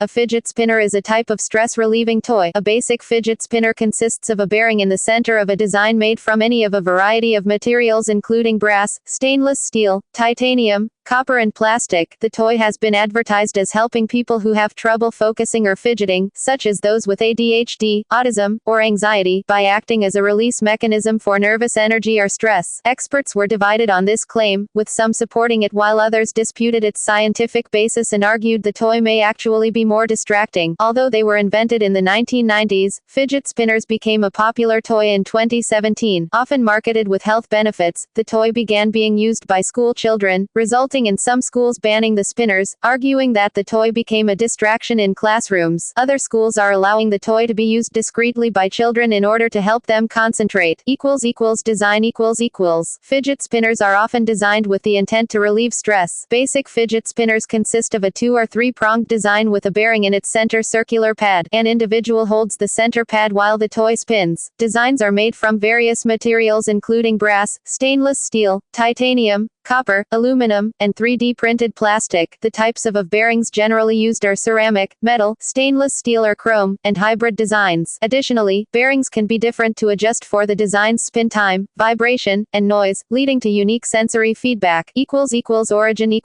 A fidget spinner is a type of stress-relieving toy. A basic fidget spinner consists of a bearing in the center of a design made from any of a variety of materials including brass, stainless steel, titanium, copper and plastic. The toy has been advertised as helping people who have trouble focusing or fidgeting, such as those with ADHD, autism, or anxiety, by acting as a release mechanism for nervous energy or stress. Experts were divided on this claim, with some supporting it while others disputed its scientific basis and argued the toy may actually be more distracting. Although they were invented in the 1990s, fidget spinners became a popular toy in 2017. Often marketed with health benefits, the toy began being used by school children, resulting in some schools banning the spinners, arguing that the toy became a distraction in classrooms. Other schools are allowing the toy to be used discreetly by children in order to help them concentrate. Design Fidget spinners are often designed with the intent to relieve stress. Basic fidget spinners consist of a 2- or 3-pronged design with a bearing in its center circular pad. An individual holds the center pad while the toy spins. Designs are made from various materials including brass, stainless steel, titanium, copper, aluminum, and 3D printed plastic. The types of bearings generally used are ceramic, metal, stainless steel or chrome, and hybrid designs. Additionally, bearings can be different to adjust for the design's spin time, vibration, and noise, leading to unique sensory feedback. Origin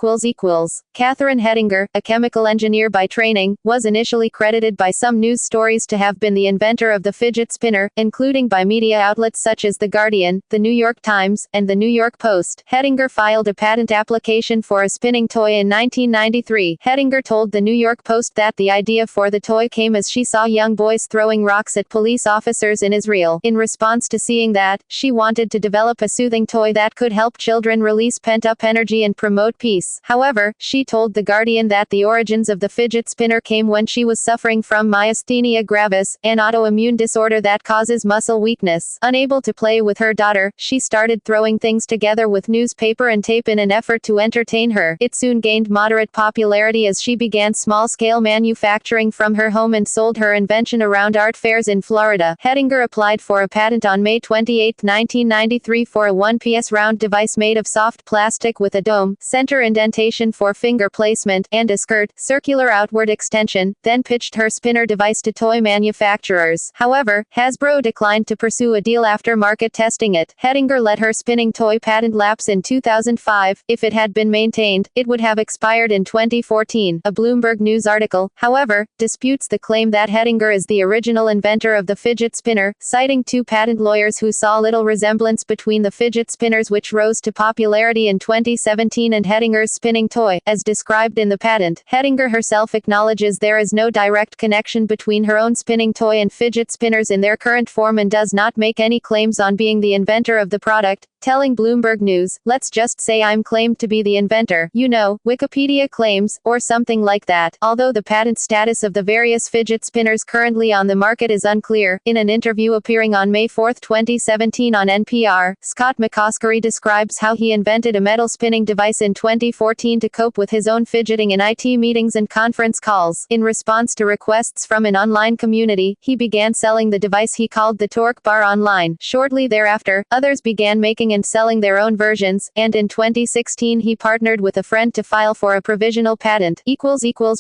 Catherine Hettinger, a chemical engineer by training, was initially credited by some news stories to have been the inventor of the fidget spinner, including by media outlets such as The Guardian, The New York Times, and The New York Post. Hettinger filed a patent application for a spinning toy in 1993. Hettinger told the New York Post that the idea for the toy came as she saw young boys throwing rocks at police officers in Israel. In response to seeing that, she wanted to develop a soothing toy that could help children release pent-up energy and promote peace. However, she told The Guardian that the origins of the fidget spinner came when she was suffering from myasthenia gravis, an autoimmune disorder that causes muscle weakness. Unable to play with her daughter, she started throwing things together with newspaper and tape in an effort to entertain her. It soon gained moderate popularity as she began small-scale manufacturing from her home and sold her invention around art fairs in Florida. Hettinger applied for a patent on May 28, 1993 for a one-piece round device made of soft plastic with a dome, center indentation for finger placement, and a skirt, circular outward extension, then pitched her spinner device to toy manufacturers. However, Hasbro declined to pursue a deal after market testing it. Hettinger let her spinning toy patent lapse in 2005. If it had been maintained, it would have expired in 2014. A Bloomberg News article, however, disputes the claim that Hettinger is the original inventor of the fidget spinner, citing two patent lawyers who saw little resemblance between the fidget spinners which rose to popularity in 2017 and Hettinger's spinning toy, as described in the patent. Hettinger herself acknowledges there is no direct connection between her own spinning toy and fidget spinners in their current form and does not make any claims on being the inventor of the product, telling Bloomberg News, "Let's just say I'm claimed to be the inventor, you know, Wikipedia claims, or something like that." Although the patent status of the various fidget spinners currently on the market is unclear, in an interview appearing on May 4, 2017 on NPR, Scott McCoskey describes how he invented a metal spinning device in 2014 to cope with his own fidgeting in IT meetings and conference calls. In response to requests from an online community, he began selling the device he called the Torque Bar online. Shortly thereafter, others began making and selling their own versions, and in 2016 he partnered with a friend to file for a provisional patent.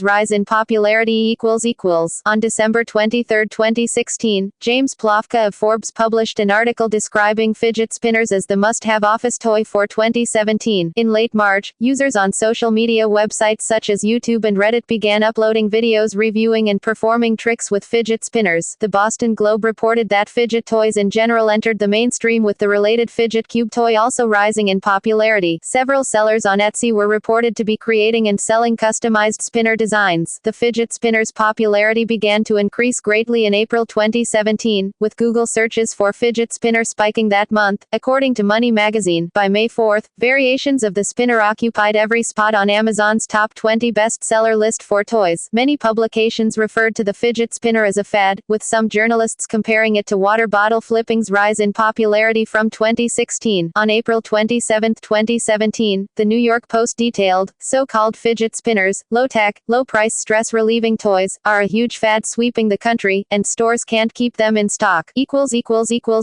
Rise in popularity On December 23, 2016, James Plofka of Forbes published an article describing fidget spinners as the must-have office toy for 2017. In late March, users on social media websites such as YouTube and Reddit began uploading videos reviewing and performing tricks with fidget spinners. The Boston Globe reported that fidget toys in general entered the mainstream, with the related fidget cube toy also rising in popularity. Several sellers on Etsy were reported to be creating and selling customized spinner designs. The fidget spinner's popularity began to increase greatly in April 2017, with Google searches for fidget spinner spiking that month, according to Money magazine. By May 4, variations of the spinner occupied every spot on Amazon's top 20 bestseller list for toys. Many publications referred to the fidget spinner as a fad, with some journalists comparing it to water bottle flipping's rise in popularity from 2016. On April 27, 2017, the New York Post detailed, so-called fidget spinners, low-tech, low-price stress-relieving toys, are a huge fad sweeping the country, and stores can't keep them in stock.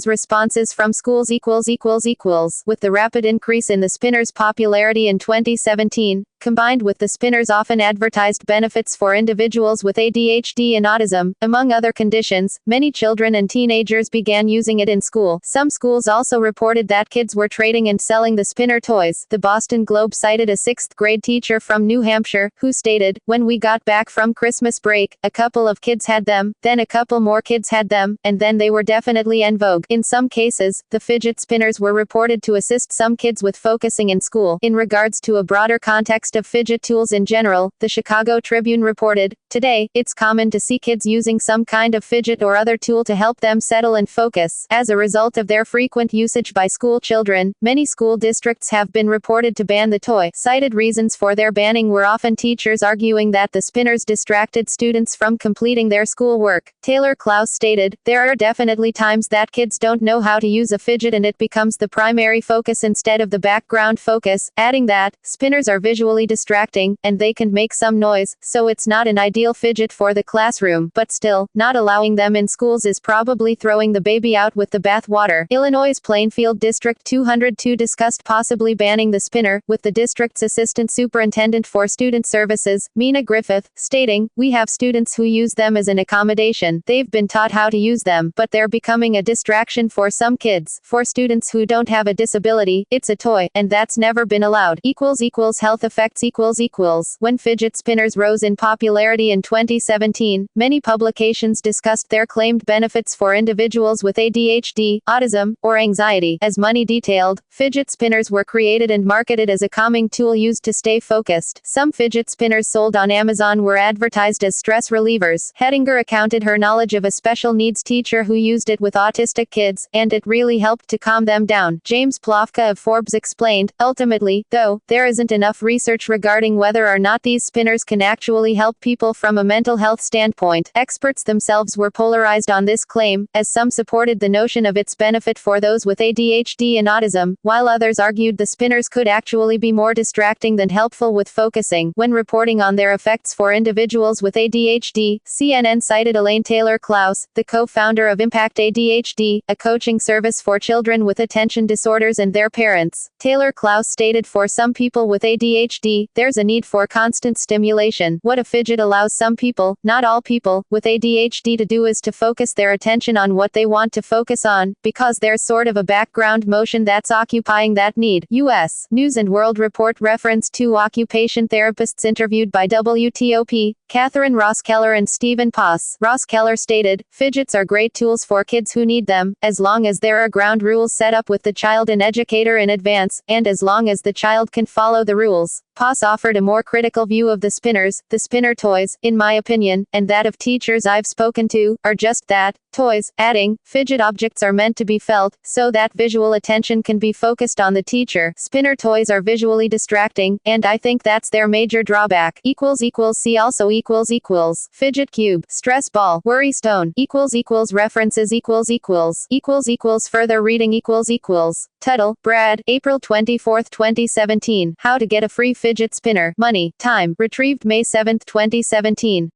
Responses from schools With the rapid increase in the spinner's popularity in 2017, combined with the spinner's often advertised benefits for individuals with ADHD and autism, among other conditions, many children and teenagers began using it in school. Some schools also reported that kids were trading and selling the spinner toys. The Boston Globe cited a 6th grade teacher from New Hampshire, who stated, "When we got back from Christmas break, a couple of kids had them, then a couple more kids had them, and then they were definitely en vogue." In some cases, the fidget spinners were reported to assist some kids with focusing in school. In regards to a broader context of fidget tools in general, the Chicago Tribune reported, "Today, it's common to see kids using some kind of fidget or other tool to help them settle and focus. As a result of their frequent usage by school children, many school districts have been reported to ban the toy." Cited reasons for their banning were often teachers arguing that the spinners distracted students from completing their schoolwork. Taylor Klaus stated, "There are definitely times that kids don't know how to use a fidget and it becomes the primary focus instead of the background focus," adding that, "Spinners are visually distracting, and they can make some noise, so it's not an ideal fidget for the classroom, but still, not allowing them in schools is probably throwing the baby out with the bathwater." Illinois' Plainfield District 202 discussed possibly banning the spinner, with the district's assistant superintendent for student services, Mina Griffith, stating, "We have students who use them as an accommodation. They've been taught how to use them, but they're becoming a distraction for some kids. For students who don't have a disability, it's a toy, and that's never been allowed." Health effects When fidget spinners rose in popularity in 2017, many publications discussed their claimed benefits for individuals with ADHD, autism, or anxiety. As Money detailed, fidget spinners were created and marketed as a calming tool used to stay focused. Some fidget spinners sold on Amazon were advertised as stress relievers. Hettinger accounted her knowledge of a special needs teacher who used it with autistic kids, and it really helped to calm them down. James Plofka of Forbes explained, "Ultimately, though, there isn't enough research regarding whether or not these spinners can actually help people from a mental health standpoint." Experts themselves were polarized on this claim, as some supported the notion of its benefit for those with ADHD and autism, while others argued the spinners could actually be more distracting than helpful with focusing. When reporting on their effects for individuals with ADHD, CNN cited Elaine Taylor Klaus, the co-founder of Impact ADHD, a coaching service for children with attention disorders and their parents. Taylor Klaus stated, "For some people with ADHD, there's a need for constant stimulation. What a fidget allows some people, not all people, with ADHD to do is to focus their attention on what they want to focus on, because there's sort of a background motion that's occupying that need." U.S. News and World Report referenced two occupation therapists interviewed by WTOP, Catherine Rosskeller and Stephen Poss. Rosskeller stated, "Fidgets are great tools for kids who need them, as long as there are ground rules set up with the child and educator in advance, and as long as the child can follow the rules." Poss offered a more critical view of the spinners. "The spinner toys, in my opinion, and that of teachers I've spoken to, are just that, toys," adding, "Fidget objects are meant to be felt, so that visual attention can be focused on the teacher. Spinner toys are visually distracting, and I think that's their major drawback." See also Fidget cube, stress ball, worry stone, references further reading Tuttle, Brad, April 24, 2017. How to get a free fidget spinner. Money, time, retrieved May 7, 2017.